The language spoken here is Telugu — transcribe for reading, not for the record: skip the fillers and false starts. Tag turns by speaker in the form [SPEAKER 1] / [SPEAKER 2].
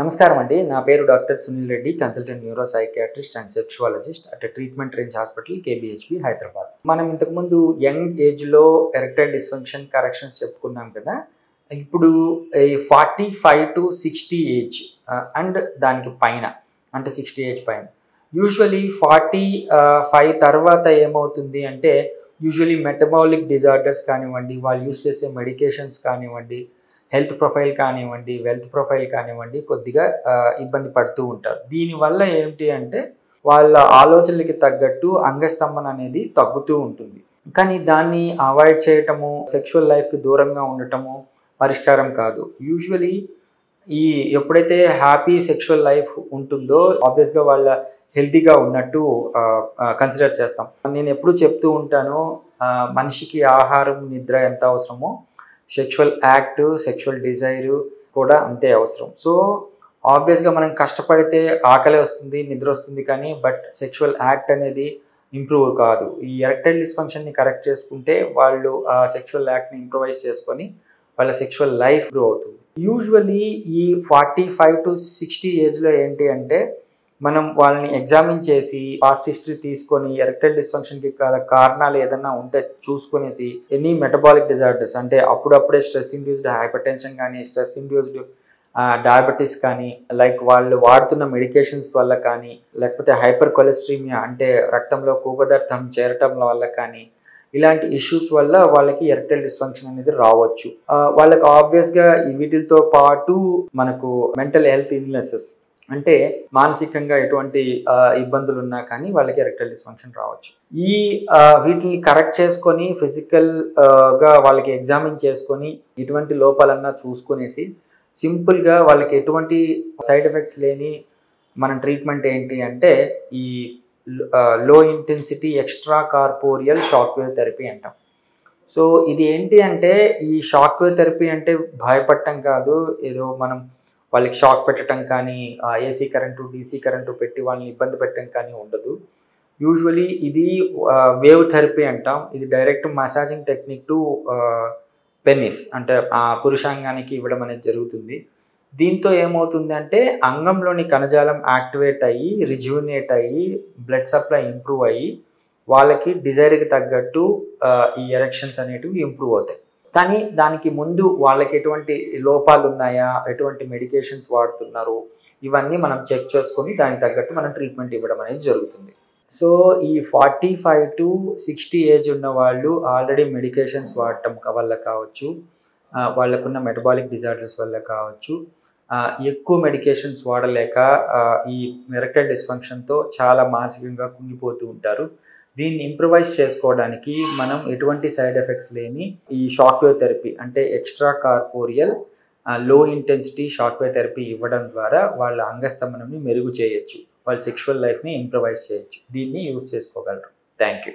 [SPEAKER 1] నమస్కారం అండి. నా పేరు doctor Sunil Reddy, consultant neuro psychiatrist and sexologist at treatment range hospital KPHB Hyderabad. మనం ఇంతకుముందు యంగ్ ఏజ్లో ఎరెక్టైల్ డిస్ఫంక్షన్ కరెక్షన్స్ చెప్పుకున్నాం కదా. ఇప్పుడు 45 to 60 ఏజ్ అండ్ దానికి పైన, అంటే 60 ఏజ్ పైన, యూజువలీ 45 తర్వాత ఏమవుతుంది అంటే యూజువలీ మెటబాలిక్ డిజార్డర్స్ కానివ్వండి, వాళ్ళు యూస్ చేసే మెడికేషన్స్ కానివ్వండి, హెల్త్ ప్రొఫైల్ కానివ్వండి, వెల్త్ ప్రొఫైల్ కానివ్వండి, కొద్దిగా ఇబ్బంది పడుతూ ఉంటారు. దీనివల్ల ఏంటి అంటే వాళ్ళ ఆలోచనలకి తగ్గట్టు అంగస్తంభన అనేది తగ్గుతూ ఉంటుంది. కానీ దాన్ని అవాయిడ్ చేయటము, సెక్షువల్ లైఫ్కి దూరంగా ఉండటము పరిష్కారం కాదు. యూజువలీ ఎప్పుడైతే హ్యాపీ సెక్షువల్ లైఫ్ ఉంటుందో ఆబ్వియస్గా వాళ్ళ హెల్తీగా ఉన్నట్టు కన్సిడర్ చేస్తాం. నేను ఎప్పుడు చెప్తూ ఉంటాను, మనిషికి ఆహారం, నిద్ర ఎంత అవసరమో సెక్షువల్ యాక్ట్, సెక్షువల్ డిజైరు కూడా అంతే అవసరం. సో ఆబ్వియస్గా మనం కష్టపడితే ఆకలి వస్తుంది, నిద్ర వస్తుంది, కానీ బట్ సెక్షువల్ యాక్ట్ అనేది ఇంప్రూవ్ కాదు. ఈ ఎరెక్టైల్ డిస్ఫంక్షన్ని కరెక్ట్ చేసుకుంటే వాళ్ళు ఆ సెక్షువల్ యాక్ట్ని ఇంప్రూవైజ్ చేసుకొని వాళ్ళ సెక్షువల్ లైఫ్ ఇంప్రూవ్ అవుతుంది. యూజువలీ ఈ 45 to 60 ఏజ్లో ఏంటి అంటే మనం వాళ్ళని ఎగ్జామిన్ చేసి పాస్ట్ హిస్టరీ తీసుకొని ఎరెక్టైల్ డిస్ఫంక్షన్కి కారణాలు ఏదన్నా ఉంటే చూసుకునేసి ఎనీ మెటబాలిక్ డిజార్డర్స్, అంటే అప్పుడప్పుడే స్ట్రెస్ ఇండ్యూస్డ్ హైపర్ టెన్షన్ కానీ, స్ట్రెస్ ఇండ్యూస్డ్ డయాబెటీస్ కానీ, లైక్ వాళ్ళు వాడుతున్న మెడికేషన్స్ వల్ల కానీ, లేకపోతే హైపర్ కొలెస్ట్రీమియా అంటే రక్తంలో కొవ్వు పదార్థం చేరటం వల్ల కానీ, ఇలాంటి ఇష్యూస్ వల్ల వాళ్ళకి ఎరెక్టైల్ డిస్ఫంక్షన్ అనేది రావచ్చు. వాళ్ళకి ఆబ్వియస్గా వీటితో పాటు మనకు మెంటల్ హెల్త్ ఇల్నెసెస్, అంటే మానసికంగా ఎటువంటి ఇబ్బందులు ఉన్నా కానీ వాళ్ళకి ఎరెక్టైల్ డిస్ఫంక్షన్ రావచ్చు. వీటిని కరెక్ట్ చేసుకొని ఫిజికల్గా వాళ్ళకి ఎగ్జామిన్ చేసుకొని ఎటువంటి లోపాలన్నా చూసుకునేసి సింపుల్గా వాళ్ళకి ఎటువంటి సైడ్ ఎఫెక్ట్స్ లేని మన ట్రీట్మెంట్ ఏంటి అంటే ఈ లో intensity extra corporeal shock wave therapy అంటాం. సో ఇది ఏంటి అంటే ఈ షాక్ వేవ్ థెరపీ అంటే భయపడటం కాదు, ఏదో మనం వాళ్ళకి షాక్ పెట్టడం కానీ, ఏసీ కరెంటు, డీసీ కరెంటు పెట్టి వాళ్ళని ఇబ్బంది పెట్టడం కానీ ఉండదు. యూజువలీ ఇది వేవ్ థెరపీ అంటాం. ఇది direct massaging technique to penis, అంటే ఆ పురుషాంగానికి ఇవ్వడం అనేది జరుగుతుంది. దీంతో ఏమవుతుంది అంటే అంగంలోని కణజాలం యాక్టివేట్ అయ్యి, రిజ్యూనేట్ అయ్యి, బ్లడ్ సప్లై ఇంప్రూవ్ అయ్యి వాళ్ళకి డిజైర్కి తగ్గట్టు ఈ ఎరెక్షన్స్ అనేటివి ఇంప్రూవ్ అవుతాయి. కానీ దానికి ముందు వాళ్ళకి ఎటువంటి లోపాలు ఉన్నాయా, ఎటువంటి మెడికేషన్స్ వాడుతున్నారు, ఇవన్నీ మనం చెక్ చేసుకొని దానికి తగ్గట్టు మనం ట్రీట్మెంట్ ఇవ్వడం అనేది జరుగుతుంది. సో ఈ 45 to 60 ఏజ్ ఉన్న వాళ్ళు ఆల్రెడీ మెడికేషన్స్ వాడటం వల్ల కావచ్చు, వాళ్ళకున్న మెటబాలిక్ డిజార్డర్స్ వల్ల కావచ్చు, ఎక్కువ మెడికేషన్స్ వాడలేక ఈ ఎరెక్టైల్ డిస్ఫంక్షన్తో చాలా మానసికంగా కుంగిపోతూ ఉంటారు. దీన్ని ఇంప్రూవైజ్ చేసుకోవడానికి మనం ఎటువంటి సైడ్ ఎఫెక్ట్స్ లేని ఈ షాక్ వేవ్ థెరపీ, అంటే ఎక్స్ట్రా కార్పోరియల్ లో ఇంటెన్సిటీ షాక్ వేవ్ థెరపీ ఇవ్వడం ద్వారా వాళ్ళ అంగస్తంభనని మెరుగు చేయొచ్చు, వాళ్ళ సెక్షువల్ లైఫ్ని ఇంప్రూవైజ్ చేయొచ్చు. దీన్ని యూజ్ చేసుకోగలరు. Thank you.